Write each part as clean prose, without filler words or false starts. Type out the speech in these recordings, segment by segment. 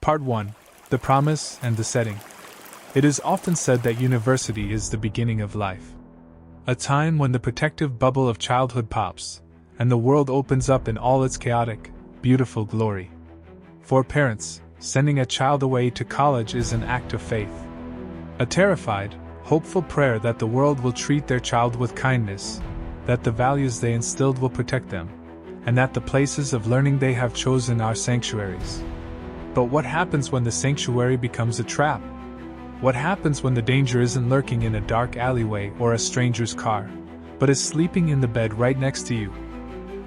Part 1. The Promise and the Setting. It is often said that university is the beginning of life. A time when the protective bubble of childhood pops, and the world opens up in all its chaotic, beautiful glory. For parents, sending a child away to college is an act of faith. A terrified, hopeful prayer that the world will treat their child with kindness, that the values they instilled will protect them, and that the places of learning they have chosen are sanctuaries. But what happens when the sanctuary becomes a trap? What happens when the danger isn't lurking in a dark alleyway or a stranger's car, but is sleeping in the bed right next to you?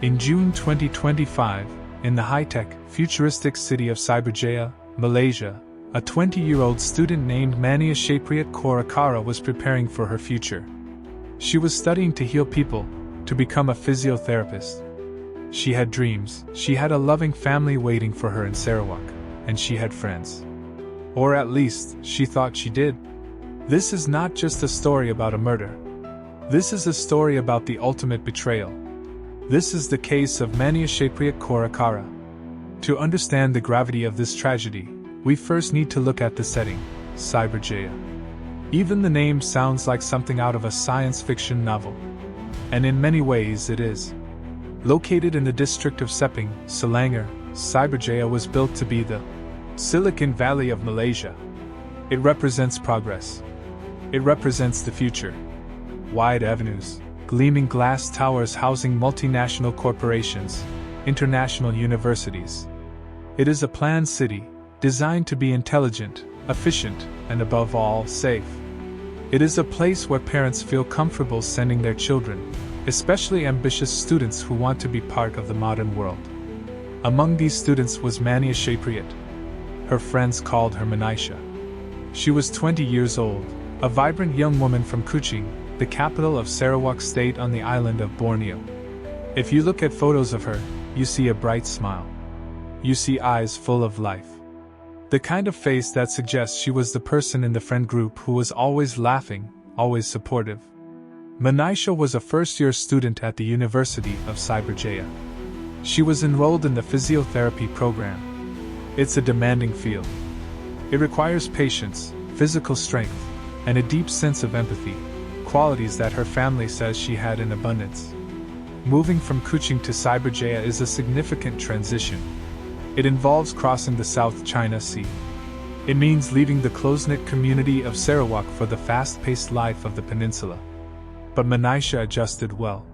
In June 2025, in the high-tech, futuristic city of Cyberjaya, Malaysia, a 20-year-old student named Mania Shapriat Korakara was preparing for her future. She was studying to heal people, to become a physiotherapist. She had dreams, she had a loving family waiting for her in Sarawak, and she had friends. Or at least, she thought she did. This is not just a story about a murder. This is a story about the ultimate betrayal. This is the case of Mania Shapriat Korakara. To understand the gravity of this tragedy, we first need to look at the setting, Cyberjaya. Even the name sounds like something out of a science fiction novel. And in many ways it is. Located in the district of Sepang, Selangor, Cyberjaya was built to be the Silicon Valley of Malaysia. It represents progress. It represents the future. Wide avenues, gleaming glass towers housing multinational corporations, international universities. It is a planned city, designed to be intelligent, efficient, and above all, safe. It is a place where parents feel comfortable sending their children, especially ambitious students who want to be part of the modern world. Among these students was Mania Shapriat. Her friends called her Manisha. She was 20 years old, a vibrant young woman from Kuching, the capital of Sarawak state on the island of Borneo. If you look at photos of her, you see a bright smile. You see eyes full of life. The kind of face that suggests she was the person in the friend group who was always laughing, always supportive. Manisha was a first-year student at the University of Cyberjaya. She was enrolled in the physiotherapy program. It's a demanding field. It requires patience, physical strength, and a deep sense of empathy, qualities that her family says she had in abundance. Moving from Kuching to Cyberjaya is a significant transition. It involves crossing the South China Sea. It means leaving the close-knit community of Sarawak for the fast-paced life of the peninsula. But Manisha adjusted well.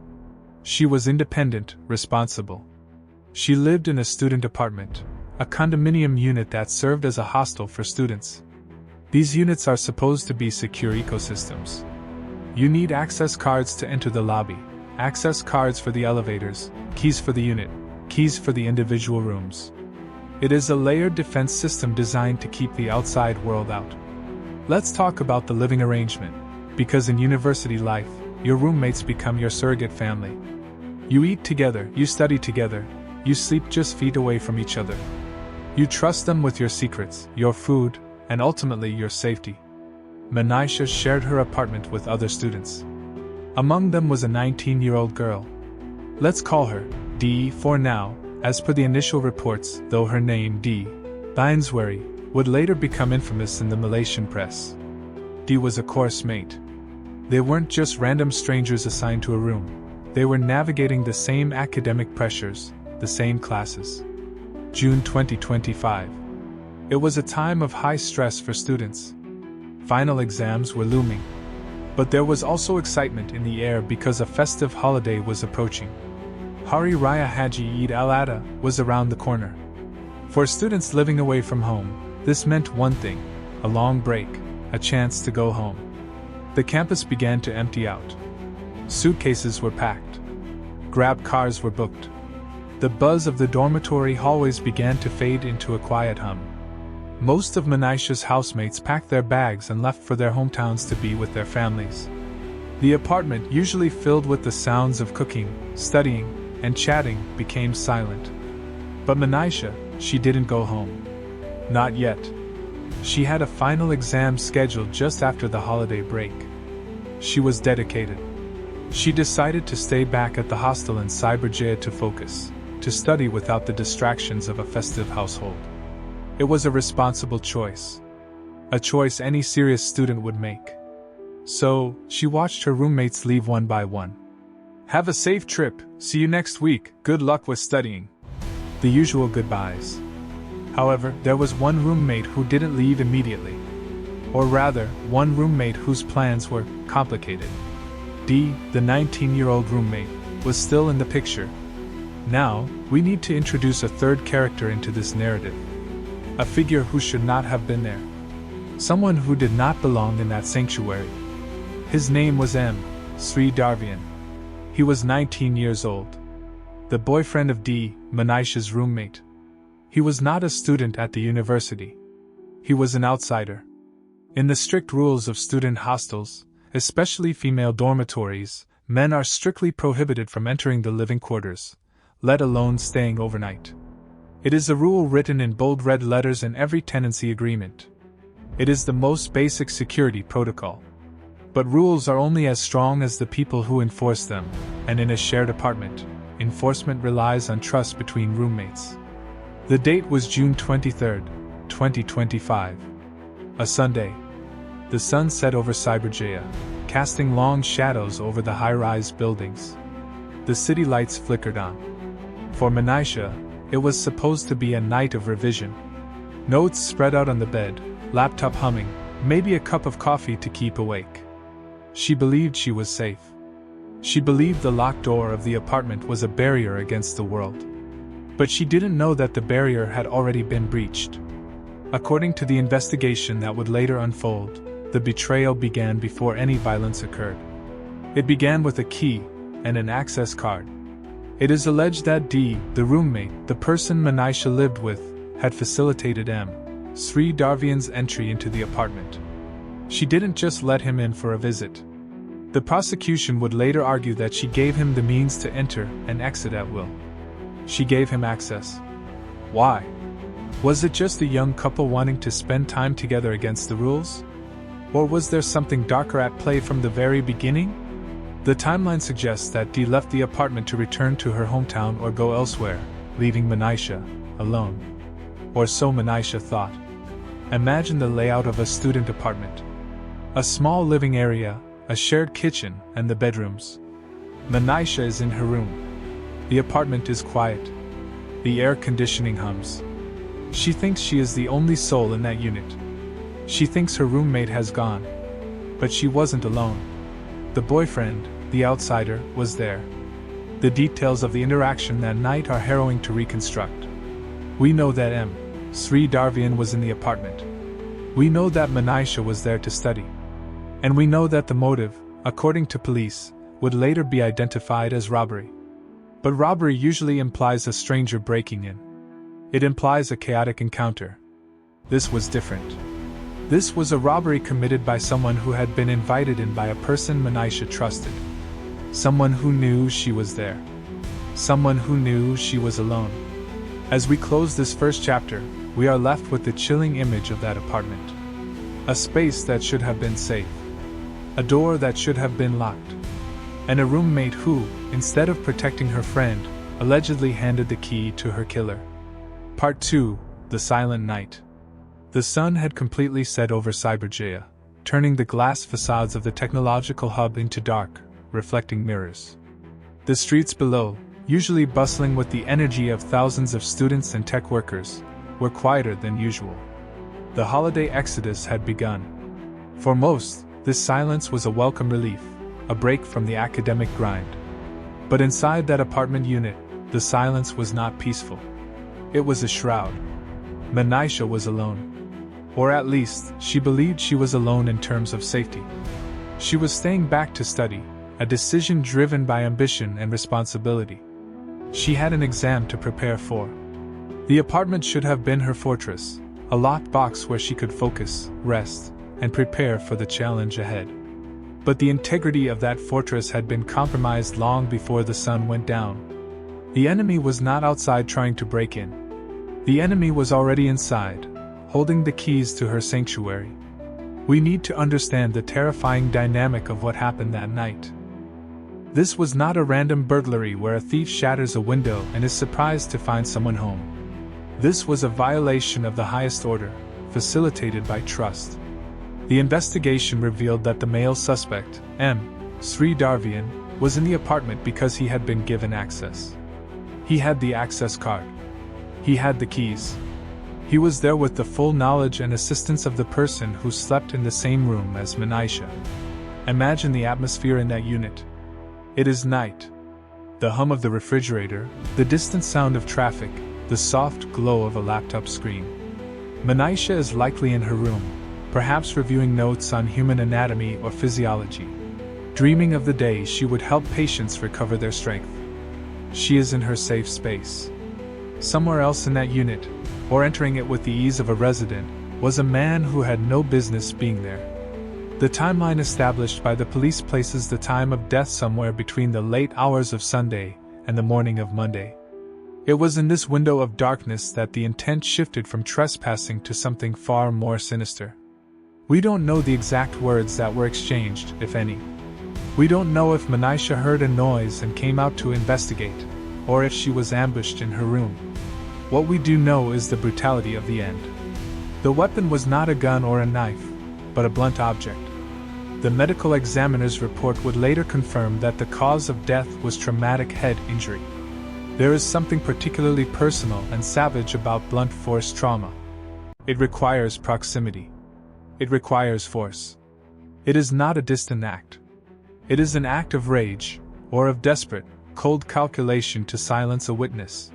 She was independent, responsible. She lived in a student apartment, a condominium unit that served as a hostel for students. These units are supposed to be secure ecosystems. You need access cards to enter the lobby, access cards for the elevators, keys for the unit, keys for the individual rooms. It is a layered defense system designed to keep the outside world out. Let's talk about the living arrangement, because in university life, your roommates become your surrogate family. You eat together, you study together, you sleep just feet away from each other. You trust them with your secrets, your food, and ultimately your safety. Manisha shared her apartment with other students. Among them was a 19-year-old girl. Let's call her Dee for now, as per the initial reports, though her name Dee Bineswary would later become infamous in the Malaysian press. Dee was a course mate. They weren't just random strangers assigned to a room. They were navigating the same academic pressures, the same classes. June 2025. It was a time of high stress for students. Final exams were looming. But there was also excitement in the air because a festive holiday was approaching. Hari Raya Haji Eid al-Adha was around the corner. For students living away from home, this meant one thing: a long break, a chance to go home. The campus began to empty out. Suitcases were packed. Grab cars were booked. The buzz of the dormitory hallways began to fade into a quiet hum. Most of Manisha's housemates packed their bags and left for their hometowns to be with their families. The apartment, usually filled with the sounds of cooking, studying, and chatting, became silent. But Manisha, she didn't go home. Not yet. She had a final exam scheduled just after the holiday break. She was dedicated. She decided to stay back at the hostel in Cyberjaya to focus, to study without the distractions of a festive household. It was a responsible choice. A choice any serious student would make. So, she watched her roommates leave one by one. "Have a safe trip, see you next week, good luck with studying." The usual goodbyes. However, there was one roommate who didn't leave immediately. Or rather, one roommate whose plans were complicated. Dee, the 19-year-old roommate, was still in the picture. Now, we need to introduce a third character into this narrative. A figure who should not have been there. Someone who did not belong in that sanctuary. His name was Sri Darvian. He was 19 years old. The boyfriend of Dee, Manisha's roommate. He was not a student at the university. He was an outsider. In the strict rules of student hostels, especially female dormitories, men are strictly prohibited from entering the living quarters, let alone staying overnight. It is a rule written in bold red letters in every tenancy agreement. It is the most basic security protocol. But rules are only as strong as the people who enforce them, and in a shared apartment, enforcement relies on trust between roommates. The date was June 23, 2025. A Sunday. The sun set over Cyberjaya, casting long shadows over the high-rise buildings. The city lights flickered on. For Manisha, it was supposed to be a night of revision. Notes spread out on the bed, laptop humming, maybe a cup of coffee to keep awake. She believed she was safe. She believed the locked door of the apartment was a barrier against the world. But she didn't know that the barrier had already been breached. According to the investigation that would later unfold, the betrayal began before any violence occurred. It began with a key and an access card. It is alleged that Dee, the roommate, the person Manisha lived with, had facilitated Sri Darvian's entry into the apartment. She didn't just let him in for a visit. The prosecution would later argue that she gave him the means to enter and exit at will. She gave him access. Why? Was it just a young couple wanting to spend time together against the rules? Or was there something darker at play from the very beginning? The timeline suggests that Dee left the apartment to return to her hometown or go elsewhere, leaving Manisha alone. Or so Manisha thought. Imagine the layout of a student apartment. A small living area, a shared kitchen, and the bedrooms. Manisha is in her room. The apartment is quiet. The air conditioning hums. She thinks she is the only soul in that unit. She thinks her roommate has gone. But she wasn't alone. The boyfriend, the outsider, was there. The details of the interaction that night are harrowing to reconstruct. We know that Sri Darvian was in the apartment. We know that Manisha was there to study. And we know that the motive, according to police, would later be identified as robbery. But robbery usually implies a stranger breaking in. It implies a chaotic encounter. This was different. This was a robbery committed by someone who had been invited in by a person Manisha trusted. Someone who knew she was there. Someone who knew she was alone. As we close this first chapter, we are left with the chilling image of that apartment. A space that should have been safe. A door that should have been locked. And a roommate who, instead of protecting her friend, allegedly handed the key to her killer. Part 2, The Silent Night. The sun had completely set over Cyberjaya, turning the glass facades of the technological hub into dark, reflecting mirrors. The streets below, usually bustling with the energy of thousands of students and tech workers, were quieter than usual. The holiday exodus had begun. For most, this silence was a welcome relief, a break from the academic grind. But inside that apartment unit, the silence was not peaceful. It was a shroud. Manisha was alone. Or at least, she believed she was alone in terms of safety. She was staying back to study, a decision driven by ambition and responsibility. She had an exam to prepare for. The apartment should have been her fortress, a locked box where she could focus, rest, and prepare for the challenge ahead. But the integrity of that fortress had been compromised long before the sun went down. The enemy was not outside trying to break in. The enemy was already inside, holding the keys to her sanctuary. We need to understand the terrifying dynamic of what happened that night. This was not a random burglary where a thief shatters a window and is surprised to find someone home. This was a violation of the highest order, facilitated by trust. The investigation revealed that the male suspect, M. Sridarvian, was in the apartment because he had been given access. He had the access card. He had the keys. He was there with the full knowledge and assistance of the person who slept in the same room as Manisha. Imagine the atmosphere in that unit. It is night. The hum of the refrigerator, the distant sound of traffic, the soft glow of a laptop screen. Manisha is likely in her room, perhaps reviewing notes on human anatomy or physiology, dreaming of the day she would help patients recover their strength. She is in her safe space. Somewhere else in that unit, or entering it with the ease of a resident, was a man who had no business being there. The timeline established by the police places the time of death somewhere between the late hours of Sunday and the morning of Monday. It was in this window of darkness that the intent shifted from trespassing to something far more sinister. We don't know the exact words that were exchanged, if any. We don't know if Manisha heard a noise and came out to investigate, or if she was ambushed in her room. What we do know is the brutality of the end. The weapon was not a gun or a knife, but a blunt object. The medical examiner's report would later confirm that the cause of death was traumatic head injury. There is something particularly personal and savage about blunt force trauma. It requires proximity. It requires force. It is not a distant act. It is an act of rage, or of desperate, cold calculation to silence a witness.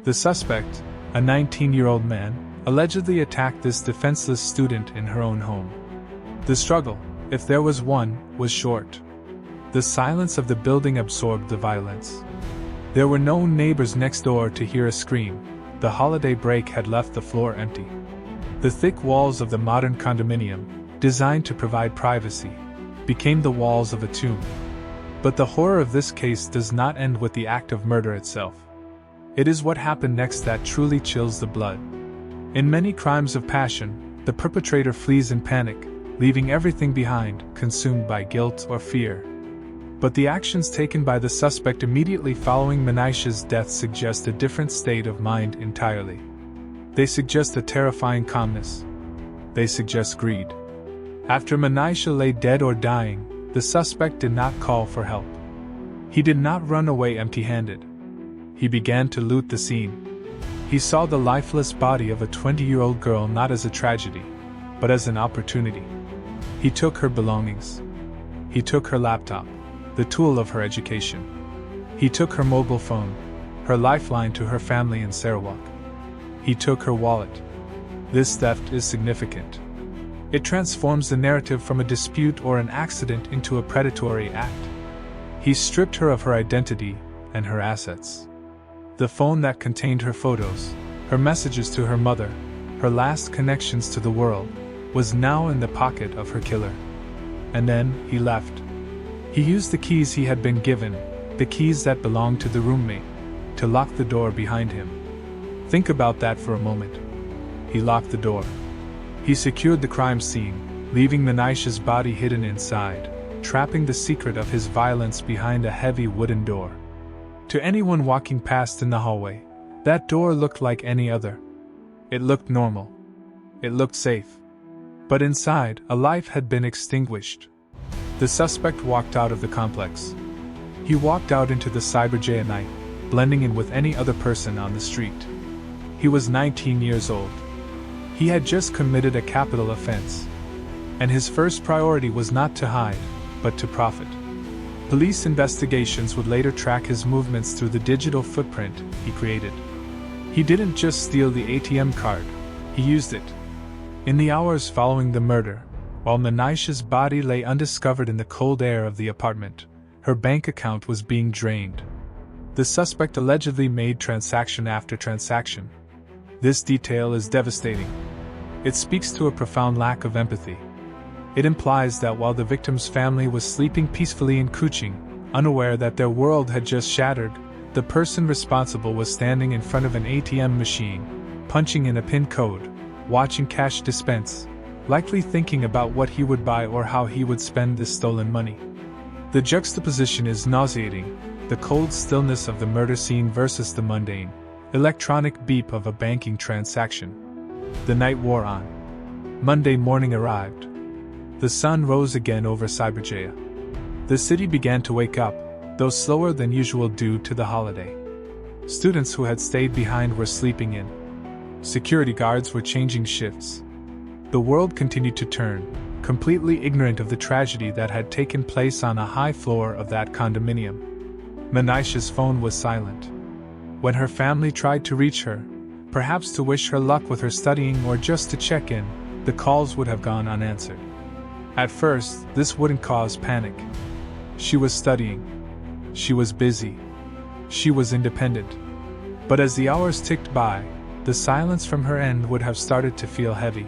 The suspect, a 19-year-old man, allegedly attacked this defenseless student in her own home. The struggle, if there was one, was short. The silence of the building absorbed the violence. There were no neighbors next door to hear a scream. The holiday break had left the floor empty. The thick walls of the modern condominium, designed to provide privacy, became the walls of a tomb. But the horror of this case does not end with the act of murder itself. It is what happened next that truly chills the blood. In many crimes of passion, the perpetrator flees in panic, leaving everything behind, consumed by guilt or fear. But the actions taken by the suspect immediately following Manisha's death suggest a different state of mind entirely. They suggest a terrifying calmness. They suggest greed. After Manisha lay dead or dying, the suspect did not call for help. He did not run away empty-handed. He began to loot the scene. He saw the lifeless body of a 20-year-old girl not as a tragedy, but as an opportunity. He took her belongings. He took her laptop, the tool of her education. He took her mobile phone, her lifeline to her family in Sarawak. He took her wallet. This theft is significant. It transforms the narrative from a dispute or an accident into a predatory act. He stripped her of her identity and her assets. The phone that contained her photos, her messages to her mother, her last connections to the world, was now in the pocket of her killer. And then he left. He used the keys he had been given, the keys that belonged to the roommate, to lock the door behind him. Think about that for a moment. He locked the door. He secured the crime scene, leaving Manisha's body hidden inside, trapping the secret of his violence behind a heavy wooden door. To anyone walking past in the hallway, that door looked like any other. It looked normal. It looked safe. But inside, a life had been extinguished. The suspect walked out of the complex. He walked out into the cyberjay at night, blending in with any other person on the street. He was 19 years old. He had just committed a capital offense. And his first priority was not to hide, but to profit. Police investigations would later track his movements through the digital footprint he created. He didn't just steal the ATM card, he used it. In the hours following the murder, while Manisha's body lay undiscovered in the cold air of the apartment, her bank account was being drained. The suspect allegedly made transaction after transaction. This detail is devastating. It speaks to a profound lack of empathy. It implies that while the victim's family was sleeping peacefully in Kuching, unaware that their world had just shattered, the person responsible was standing in front of an ATM machine, punching in a PIN code, watching cash dispense, likely thinking about what he would buy or how he would spend this stolen money. The juxtaposition is nauseating, the cold stillness of the murder scene versus the mundane, electronic beep of a banking transaction. The night wore on. Monday morning arrived. The sun rose again over Cyberjaya. The city began to wake up, though slower than usual due to the holiday. Students who had stayed behind were sleeping in. Security guards were changing shifts. The world continued to turn, completely ignorant of the tragedy that had taken place on a high floor of that condominium. Manisha's phone was silent. When her family tried to reach her, perhaps to wish her luck with her studying or just to check in, the calls would have gone unanswered. At first, this wouldn't cause panic. She was studying. She was busy. She was independent. But as the hours ticked by, the silence from her end would have started to feel heavy.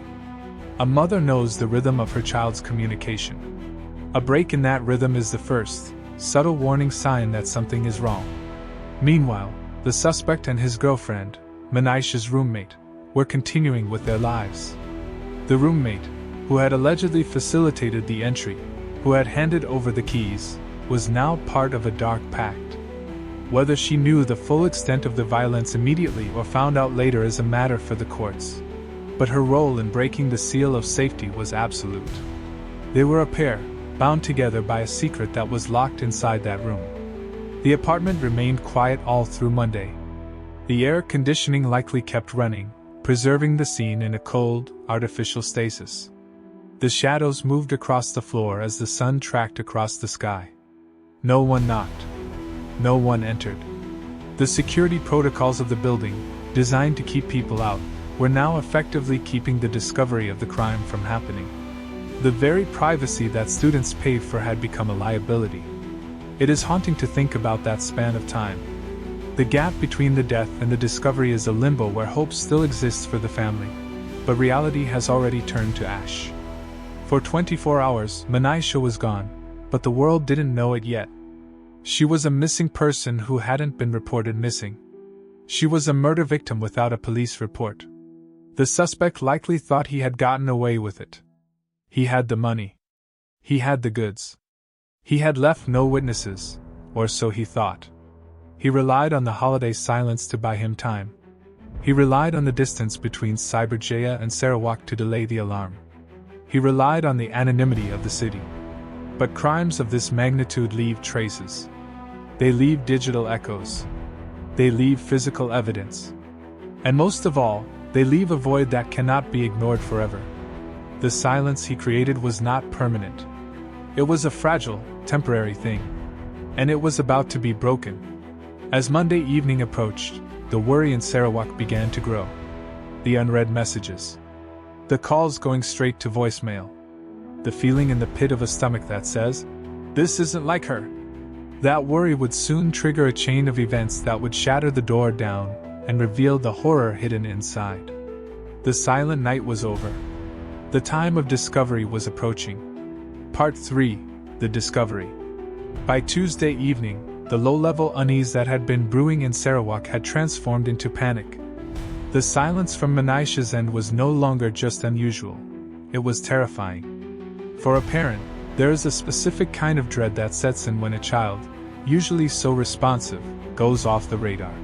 A mother knows the rhythm of her child's communication. A break in that rhythm is the first, subtle warning sign that something is wrong. Meanwhile, the suspect and his girlfriend, Manisha's roommate, were continuing with their lives. The roommate, who had allegedly facilitated the entry, who had handed over the keys, was now part of a dark pact. Whether she knew the full extent of the violence immediately or found out later is a matter for the courts. But her role in breaking the seal of safety was absolute. They were a pair, bound together by a secret that was locked inside that room. The apartment remained quiet all through Monday. The air conditioning likely kept running, preserving the scene in a cold, artificial stasis. The shadows moved across the floor as the sun tracked across the sky. No one knocked. No one entered. The security protocols of the building, designed to keep people out, were now effectively keeping the discovery of the crime from happening. The very privacy that students paid for had become a liability. It is haunting to think about that span of time. The gap between the death and the discovery is a limbo where hope still exists for the family, but reality has already turned to ash. For 24 hours, Manisha was gone, but the world didn't know it yet. She was a missing person who hadn't been reported missing. She was a murder victim without a police report. The suspect likely thought he had gotten away with it. He had the money. He had the goods. He had left no witnesses, or so he thought. He relied on the holiday silence to buy him time. He relied on the distance between Cyberjaya and Sarawak to delay the alarm. He relied on the anonymity of the city. But crimes of this magnitude leave traces. They leave digital echoes. They leave physical evidence. And most of all, they leave a void that cannot be ignored forever. The silence he created was not permanent. It was a fragile, temporary thing. And it was about to be broken. As Monday evening approached, the worry in Sarawak began to grow. The unread messages. The calls going straight to voicemail. The feeling in the pit of a stomach that says, "This isn't like her." That worry would soon trigger a chain of events that would shatter the door down and reveal the horror hidden inside. The silent night was over. The time of discovery was approaching. Part 3: The Discovery. By Tuesday evening, the low-level unease that had been brewing in Sarawak had transformed into panic. The silence from Manisha's end was no longer just unusual. It was terrifying. For a parent, there is a specific kind of dread that sets in when a child, usually so responsive, goes off the radar.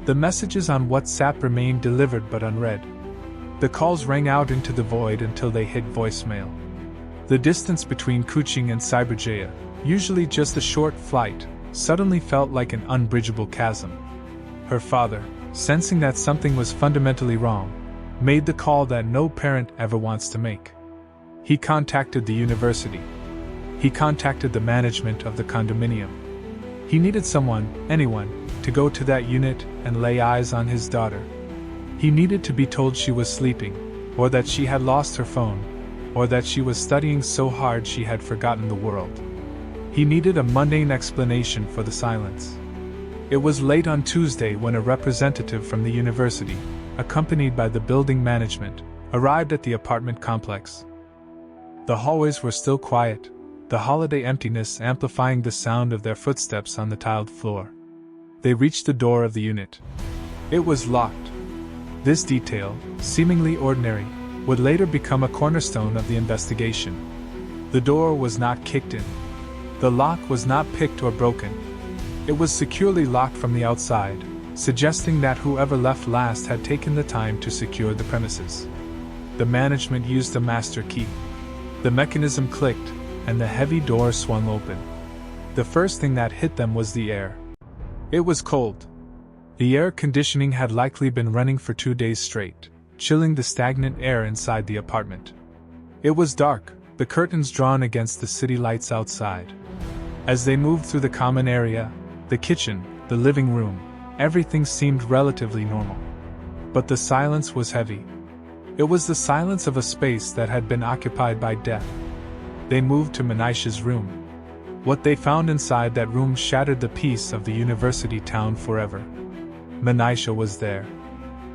The messages on WhatsApp remained delivered but unread. The calls rang out into the void until they hit voicemail. The distance between Kuching and Cyberjaya, usually just a short flight, suddenly felt like an unbridgeable chasm. Her father, sensing that something was fundamentally wrong, made the call that no parent ever wants to make. He contacted the university. He contacted the management of the condominium. He needed someone, anyone, to go to that unit and lay eyes on his daughter. He needed to be told she was sleeping, or that she had lost her phone, or that she was studying so hard she had forgotten the world. He needed a mundane explanation for the silence. It was late on Tuesday when a representative from the university, accompanied by the building management, arrived at the apartment complex. The hallways were still quiet, the holiday emptiness amplifying the sound of their footsteps on the tiled floor. They reached the door of the unit. It was locked. This detail, seemingly ordinary, would later become a cornerstone of the investigation. The door was not kicked in. The lock was not picked or broken. It was securely locked from the outside, suggesting that whoever left last had taken the time to secure the premises. The management used a master key. The mechanism clicked, and the heavy door swung open. The first thing that hit them was the air. It was cold. The air conditioning had likely been running for 2 days straight, chilling the stagnant air inside the apartment. It was dark, the curtains drawn against the city lights outside. As they moved through the common area, the kitchen, the living room, everything seemed relatively normal. But the silence was heavy. It was the silence of a space that had been occupied by death. They moved to Manisha's room. What they found inside that room shattered the peace of the university town forever. Manisha was there.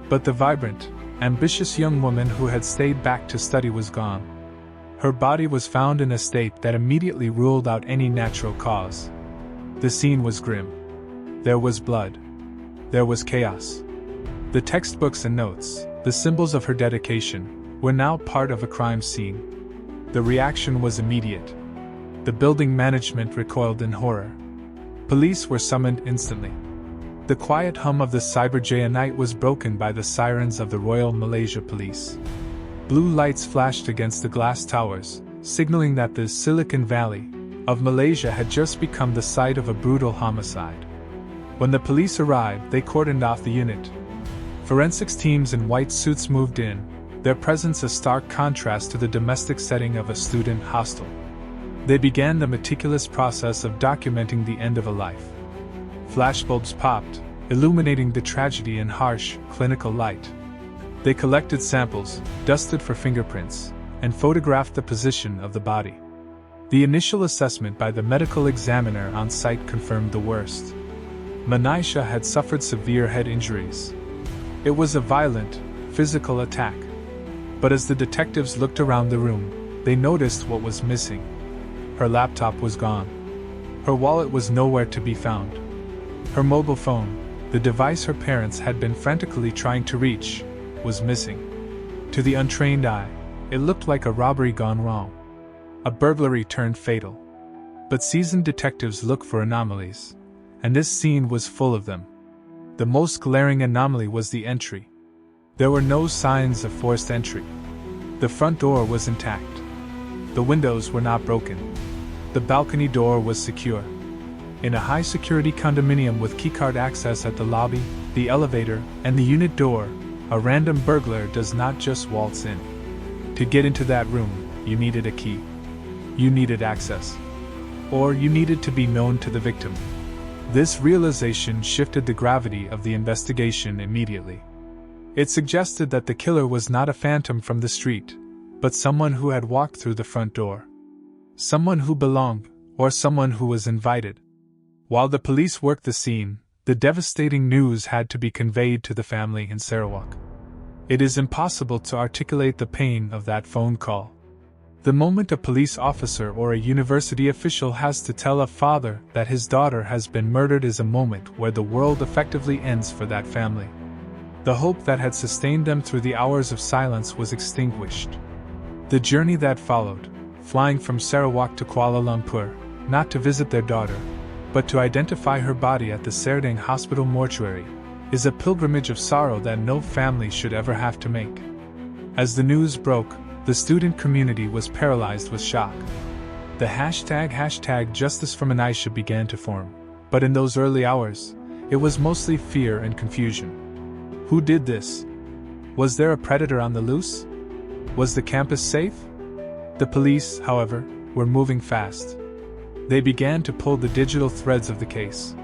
But the vibrant, ambitious young woman who had stayed back to study was gone. Her body was found in a state that immediately ruled out any natural cause. The scene was grim. There was blood. There was chaos. The textbooks and notes, the symbols of her dedication, were now part of a crime scene. The reaction was immediate. The building management recoiled in horror. Police were summoned instantly. The quiet hum of the Cyberjaya night was broken by the sirens of the Royal Malaysia Police. Blue lights flashed against the glass towers, signaling that the Silicon Valley of Malaysia had just become the site of a brutal homicide. When the police arrived, they cordoned off the unit. Forensics teams in white suits moved in, their presence a stark contrast to the domestic setting of a student hostel. They began the meticulous process of documenting the end of a life. Flashbulbs popped, illuminating the tragedy in harsh, clinical light. They collected samples, dusted for fingerprints, and photographed the position of the body. The initial assessment by the medical examiner on site confirmed the worst. Manisha had suffered severe head injuries. It was a violent, physical attack. But as the detectives looked around the room, they noticed what was missing. Her laptop was gone. Her wallet was nowhere to be found. Her mobile phone, the device her parents had been frantically trying to reach, was missing. To the untrained eye, it looked like a robbery gone wrong. A burglary turned fatal. But seasoned detectives look for anomalies, and this scene was full of them. The most glaring anomaly was the entry. There were no signs of forced entry. The front door was intact. The windows were not broken. The balcony door was secure. In a high-security condominium with keycard access at the lobby, the elevator, and the unit door, a random burglar does not just waltz in. To get into that room, you needed a key. You needed access. Or you needed to be known to the victim. This realization shifted the gravity of the investigation immediately. It suggested that the killer was not a phantom from the street, but someone who had walked through the front door. Someone who belonged, or someone who was invited. While the police worked the scene, the devastating news had to be conveyed to the family in Sarawak. It is impossible to articulate the pain of that phone call. The moment a police officer or a university official has to tell a father that his daughter has been murdered is a moment where the world effectively ends for that family. The hope that had sustained them through the hours of silence was extinguished. The journey that followed, flying from Sarawak to Kuala Lumpur, not to visit their daughter, but to identify her body at the Serdang Hospital mortuary, is a pilgrimage of sorrow that no family should ever have to make. As the news broke, the student community was paralyzed with shock. The hashtag Justice for Manisha began to form, but in those early hours, it was mostly fear and confusion. Who did this? Was there a predator on the loose? Was the campus safe? The police, however, were moving fast. They began to pull the digital threads of the case.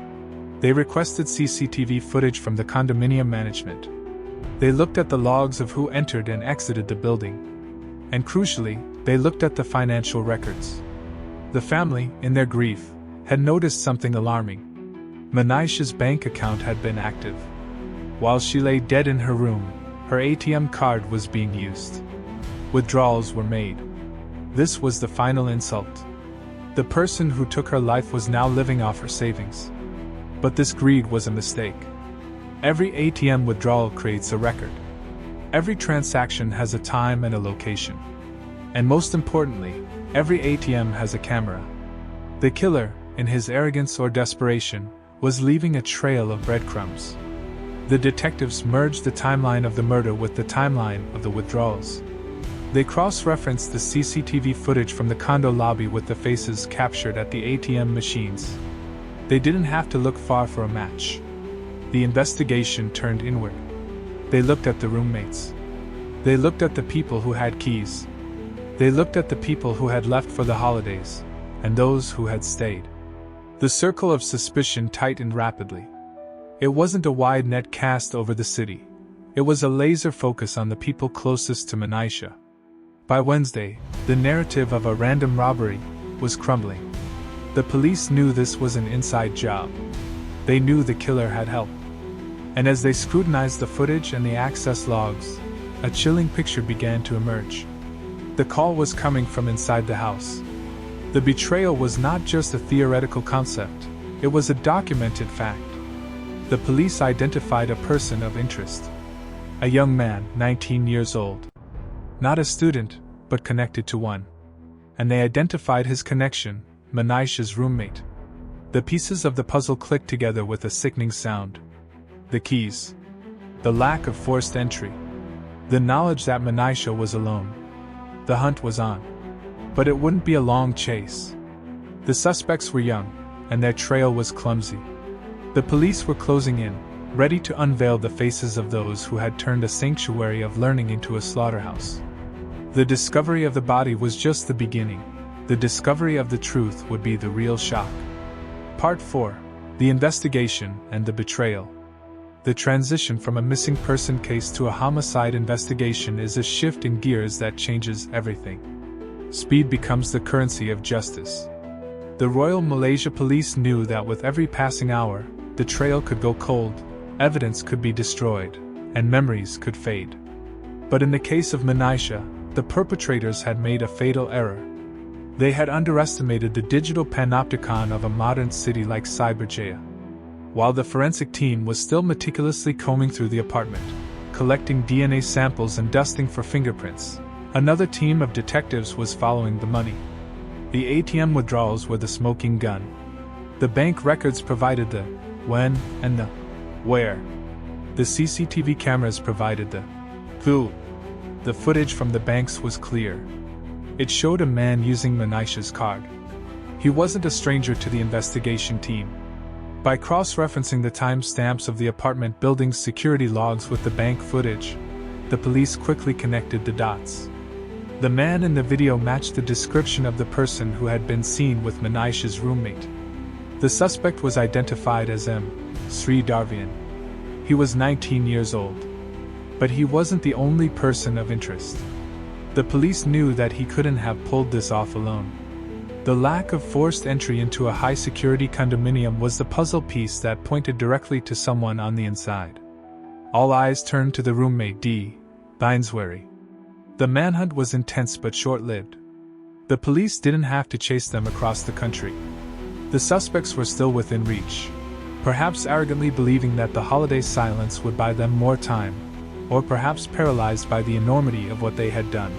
They requested CCTV footage from the condominium management. They looked at the logs of who entered and exited the building. And crucially, they looked at the financial records. The family, in their grief, had noticed something alarming. Manisha's bank account had been active. While she lay dead in her room, her ATM card was being used. Withdrawals were made. This was the final insult. The person who took her life was now living off her savings. But this greed was a mistake. Every ATM withdrawal creates a record. Every transaction has a time and a location. And most importantly, every ATM has a camera. The killer, in his arrogance or desperation, was leaving a trail of breadcrumbs. The detectives merged the timeline of the murder with the timeline of the withdrawals. They cross-referenced the CCTV footage from the condo lobby with the faces captured at the ATM machines. They didn't have to look far for a match. The investigation turned inward. They looked at the roommates. They looked at the people who had keys. They looked at the people who had left for the holidays, and those who had stayed. The circle of suspicion tightened rapidly. It wasn't a wide net cast over the city. It was a laser focus on the people closest to Manisha. By Wednesday, the narrative of a random robbery was crumbling. The police knew this was an inside job. They knew the killer had help. And as they scrutinized the footage and the access logs, a chilling picture began to emerge. The call was coming from inside the house. The betrayal was not just a theoretical concept, it was a documented fact. The police identified a person of interest. A young man, 19 years old. Not a student, but connected to one. And they identified his connection, Manisha's roommate. The pieces of the puzzle clicked together with a sickening sound. The keys. The lack of forced entry. The knowledge that Manisha was alone. The hunt was on. But it wouldn't be a long chase. The suspects were young, and their trail was clumsy. The police were closing in, ready to unveil the faces of those who had turned a sanctuary of learning into a slaughterhouse. The discovery of the body was just the beginning. The discovery of the truth would be the real shock. Part 4. The investigation and the betrayal. The transition from a missing person case to a homicide investigation is a shift in gears that changes everything. Speed becomes the currency of justice. The Royal Malaysia Police knew that with every passing hour, the trail could go cold, evidence could be destroyed, and memories could fade. But in the case of Manisha, the perpetrators had made a fatal error. They had underestimated the digital panopticon of a modern city like Cyberjaya. While the forensic team was still meticulously combing through the apartment, collecting DNA samples and dusting for fingerprints, another team of detectives was following the money. The ATM withdrawals were the smoking gun. The bank records provided the when and the where. The CCTV cameras provided the who. The footage from the banks was clear. It showed a man using Manisha's card. He wasn't a stranger to the investigation team. By cross-referencing the timestamps of the apartment building's security logs with the bank footage, the police quickly connected the dots. The man in the video matched the description of the person who had been seen with Manisha's roommate. The suspect was identified as M. Sri Darvian. He was 19 years old. But he wasn't the only person of interest. The police knew that he couldn't have pulled this off alone. The lack of forced entry into a high-security condominium was the puzzle piece that pointed directly to someone on the inside. All eyes turned to the roommate D. Bineswary. The manhunt was intense but short-lived. The police didn't have to chase them across the country. The suspects were still within reach, perhaps arrogantly believing that the holiday silence would buy them more time, or perhaps paralyzed by the enormity of what they had done.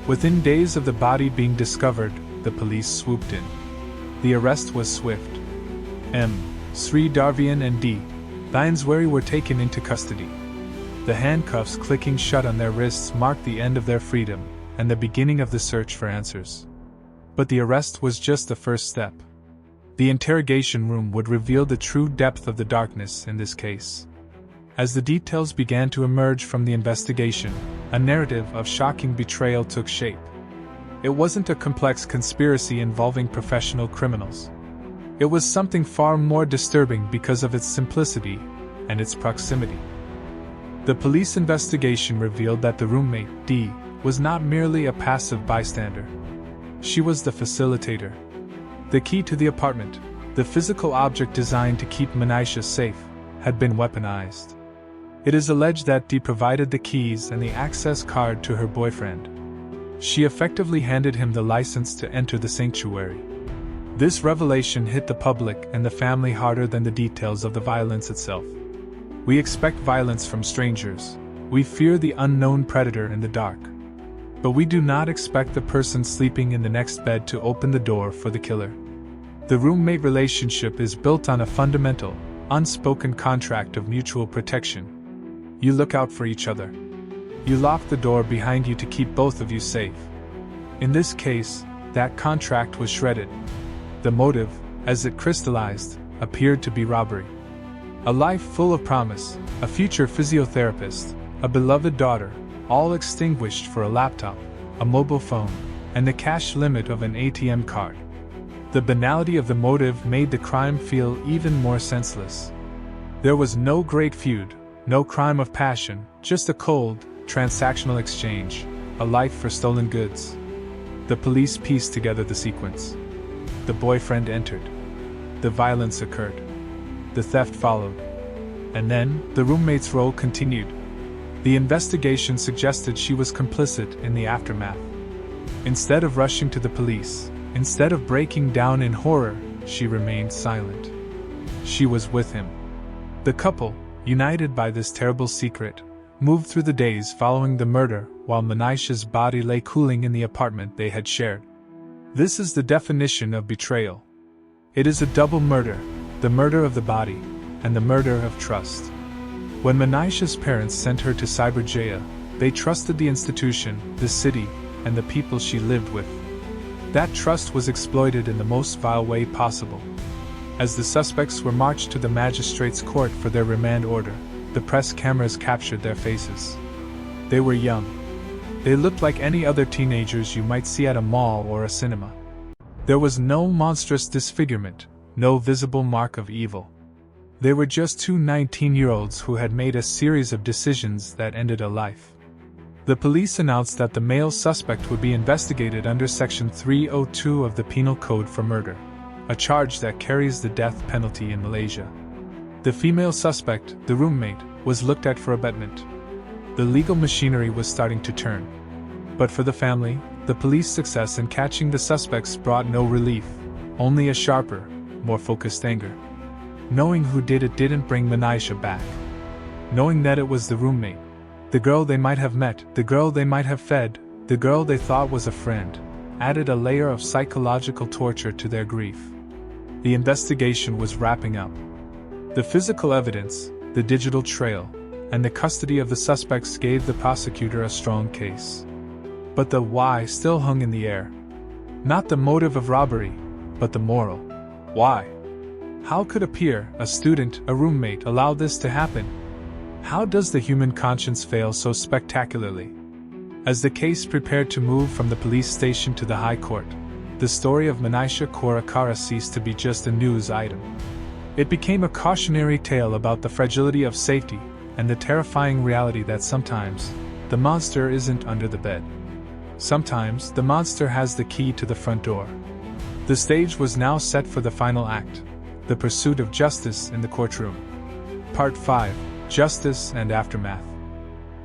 Within days of the body being discovered, the police swooped in. The arrest was swift. M. Sri Darvian and D. Bineswary were taken into custody. The handcuffs clicking shut on their wrists marked the end of their freedom, and the beginning of the search for answers. But the arrest was just the first step. The interrogation room would reveal the true depth of the darkness in this case. As the details began to emerge from the investigation, a narrative of shocking betrayal took shape. It wasn't a complex conspiracy involving professional criminals. It was something far more disturbing because of its simplicity and its proximity. The police investigation revealed that the roommate, D, was not merely a passive bystander. She was the facilitator. The key to the apartment, the physical object designed to keep Manisha safe, had been weaponized. It is alleged that D provided the keys and the access card to her boyfriend. She effectively handed him the license to enter the sanctuary. This revelation hit the public and the family harder than the details of the violence itself. We expect violence from strangers. We fear the unknown predator in the dark. But we do not expect the person sleeping in the next bed to open the door for the killer. The roommate relationship is built on a fundamental, unspoken contract of mutual protection. You look out for each other. You lock the door behind you to keep both of you safe. In this case, that contract was shredded. The motive, as it crystallized, appeared to be robbery. A life full of promise, a future physiotherapist, a beloved daughter, all extinguished for a laptop, a mobile phone, and the cash limit of an ATM card. The banality of the motive made the crime feel even more senseless. There was no great feud, no crime of passion, just a cold, transactional exchange, a life for stolen goods. The police pieced together the sequence. The boyfriend entered. The violence occurred. The theft followed. And then, the roommate's role continued. The investigation suggested she was complicit in the aftermath. Instead of rushing to the police, instead of breaking down in horror, she remained silent. She was with him. The couple, united by this terrible secret, moved through the days following the murder while Manisha's body lay cooling in the apartment they had shared. This is the definition of betrayal. It is a double murder, the murder of the body, and the murder of trust. When Manisha's parents sent her to Cyberjaya, they trusted the institution, the city, and the people she lived with. That trust was exploited in the most vile way possible. As the suspects were marched to the magistrate's court for their remand order, the press cameras captured their faces. They were young. They looked like any other teenagers you might see at a mall or a cinema. There was no monstrous disfigurement, no visible mark of evil. They were just two 19-year-olds who had made a series of decisions that ended a life. The police announced that the male suspect would be investigated under Section 302 of the Penal Code for murder, a charge that carries the death penalty in Malaysia. The female suspect, the roommate, was looked at for abetment. The legal machinery was starting to turn. But for the family, the police success in catching the suspects brought no relief, only a sharper, more focused anger. Knowing who did it didn't bring Manisha back. Knowing that it was the roommate, the girl they might have met, the girl they might have fed, the girl they thought was a friend, added a layer of psychological torture to their grief. The investigation was wrapping up. The physical evidence, the digital trail, and the custody of the suspects gave the prosecutor a strong case. But the why still hung in the air. Not the motive of robbery, but the moral. Why? How could a peer, a student, a roommate allow this to happen? How does the human conscience fail so spectacularly? As the case prepared to move from the police station to the High Court, the story of Manisha Korakara ceased to be just a news item. It became a cautionary tale about the fragility of safety and the terrifying reality that sometimes, the monster isn't under the bed. Sometimes, the monster has the key to the front door. The stage was now set for the final act, the pursuit of justice in the courtroom. Part 5, Justice and Aftermath.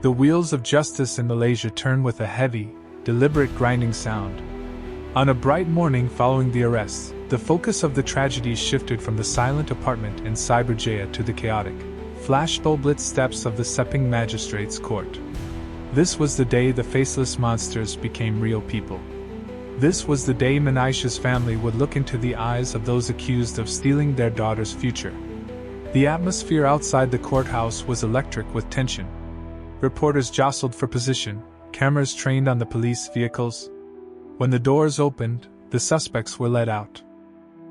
The wheels of justice in Malaysia turn with a heavy, deliberate grinding sound. On a bright morning following the arrests, the focus of the tragedy shifted from the silent apartment in Cyberjaya to the chaotic, flash-bulb-lit steps of the Sepang Magistrate's Court. This was the day the faceless monsters became real people. This was the day Manisha's family would look into the eyes of those accused of stealing their daughter's future. The atmosphere outside the courthouse was electric with tension. Reporters jostled for position, cameras trained on the police vehicles. When the doors opened, the suspects were let out.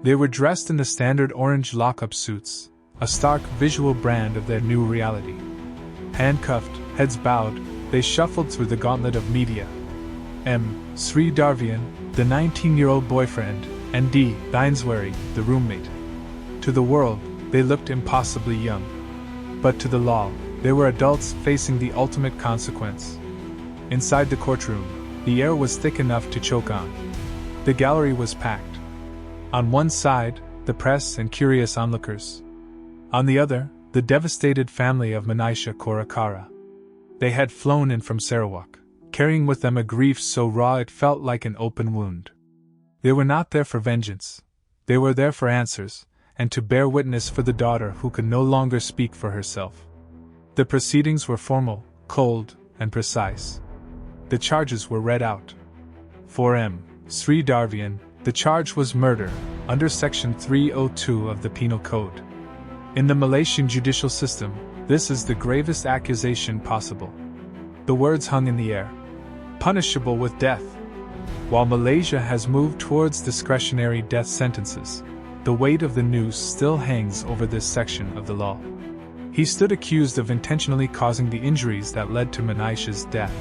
They were dressed in the standard orange lockup suits, a stark visual brand of their new reality. Handcuffed, heads bowed, they shuffled through the gauntlet of media. M. Sri Darvian, the 19-year-old boyfriend, and D. Dineswary, the roommate. To the world, they looked impossibly young. But to the law, they were adults facing the ultimate consequence. Inside the courtroom, the air was thick enough to choke on. The gallery was packed. On one side, the press and curious onlookers. On the other, the devastated family of Manisha Korakara. They had flown in from Sarawak, carrying with them a grief so raw it felt like an open wound. They were not there for vengeance. They were there for answers, and to bear witness for the daughter who could no longer speak for herself. The proceedings were formal, cold, and precise. The charges were read out. For M. Sri Darvian, the charge was murder, under Section 302 of the Penal Code. In the Malaysian judicial system, this is the gravest accusation possible. The words hung in the air. Punishable with death. While Malaysia has moved towards discretionary death sentences, the weight of the noose still hangs over this section of the law. He stood accused of intentionally causing the injuries that led to Manisha's death.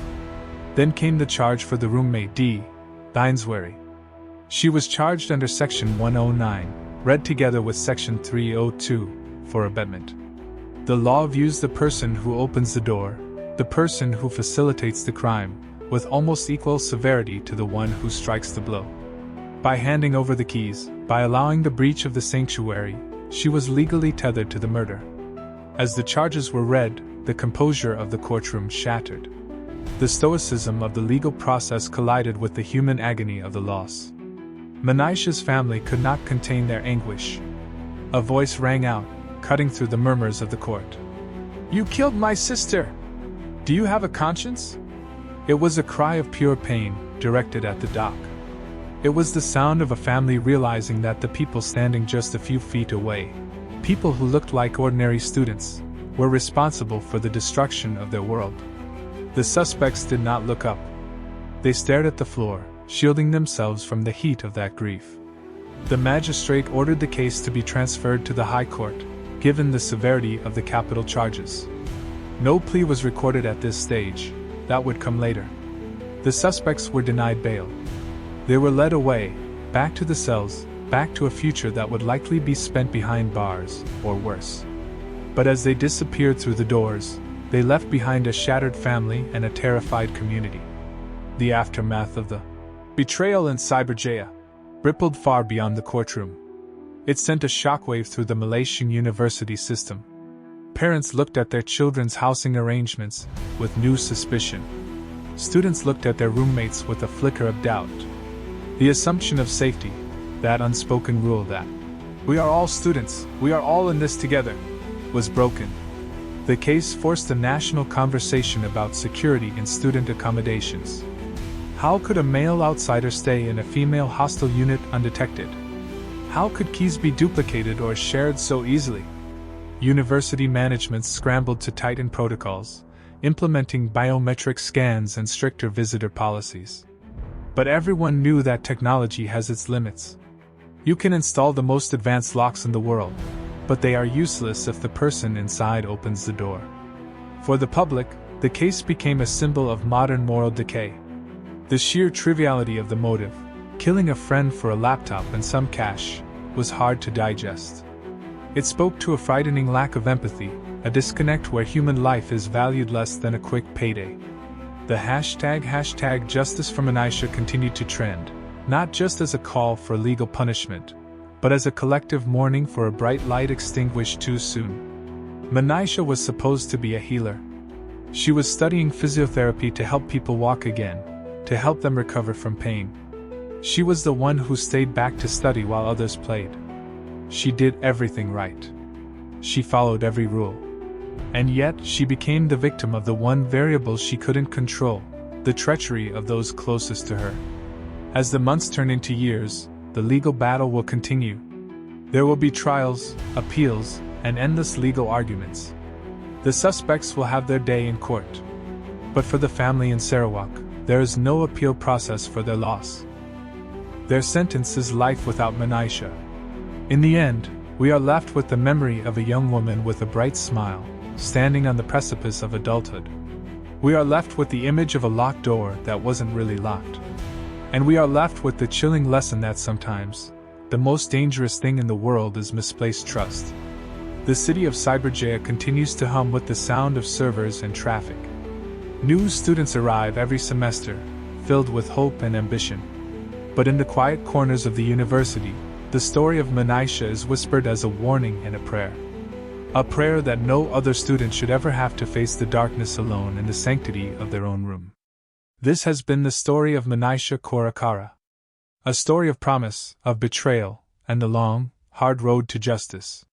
Then came the charge for the roommate D. Dineswary. She was charged under Section 109, read together with Section 302, for abetment. The law views the person who opens the door, the person who facilitates the crime, with almost equal severity to the one who strikes the blow. By handing over the keys, by allowing the breach of the sanctuary, she was legally tethered to the murder. As the charges were read, the composure of the courtroom shattered. The stoicism of the legal process collided with the human agony of the loss. Manisha's family could not contain their anguish. A voice rang out, cutting through the murmurs of the court. "You killed my sister! Do you have a conscience?" It was a cry of pure pain, directed at the dock. It was the sound of a family realizing that the people standing just a few feet away, people who looked like ordinary students, were responsible for the destruction of their world. The suspects did not look up. They stared at the floor, shielding themselves from the heat of that grief. The magistrate ordered the case to be transferred to the High Court, given the severity of the capital charges. No plea was recorded at this stage. That would come later. The suspects were denied bail. They were led away, back to the cells, back to a future that would likely be spent behind bars, or worse. But as they disappeared through the doors, they left behind a shattered family and a terrified community. The aftermath of the betrayal in Cyberjaya rippled far beyond the courtroom. It sent a shockwave through the Malaysian university system. Parents looked at their children's housing arrangements with new suspicion. Students looked at their roommates with a flicker of doubt. The assumption of safety, that unspoken rule that we are all students, we are all in this together, was broken. The case forced a national conversation about security in student accommodations. How could a male outsider stay in a female hostel unit undetected? How could keys be duplicated or shared so easily? University managements scrambled to tighten protocols, implementing biometric scans and stricter visitor policies. But everyone knew that technology has its limits. You can install the most advanced locks in the world, but they are useless if the person inside opens the door. For the public, the case became a symbol of modern moral decay. The sheer triviality of the motive, killing a friend for a laptop and some cash, was hard to digest. It spoke to a frightening lack of empathy, a disconnect where human life is valued less than a quick payday. The hashtag Justice for Manisha continued to trend, not just as a call for legal punishment, but as a collective mourning for a bright light extinguished too soon. Manisha was supposed to be a healer. She was studying physiotherapy to help people walk again, to help them recover from pain. She was the one who stayed back to study while others played. She did everything right. She followed every rule. And yet, she became the victim of the one variable she couldn't control, the treachery of those closest to her. As the months turn into years, the legal battle will continue. There will be trials, appeals, and endless legal arguments. The suspects will have their day in court. But for the family in Sarawak, there is no appeal process for their loss. Their sentence is life without Manisha. In the end, we are left with the memory of a young woman with a bright smile, standing on the precipice of adulthood. We are left with the image of a locked door that wasn't really locked. And we are left with the chilling lesson that sometimes, the most dangerous thing in the world is misplaced trust. The city of Cyberjaya continues to hum with the sound of servers and traffic. New students arrive every semester, filled with hope and ambition. But in the quiet corners of the university, the story of Manisha is whispered as a warning and a prayer. A prayer that no other student should ever have to face the darkness alone in the sanctity of their own room. This has been the story of Manisha Korakara. A story of promise, of betrayal, and the long, hard road to justice.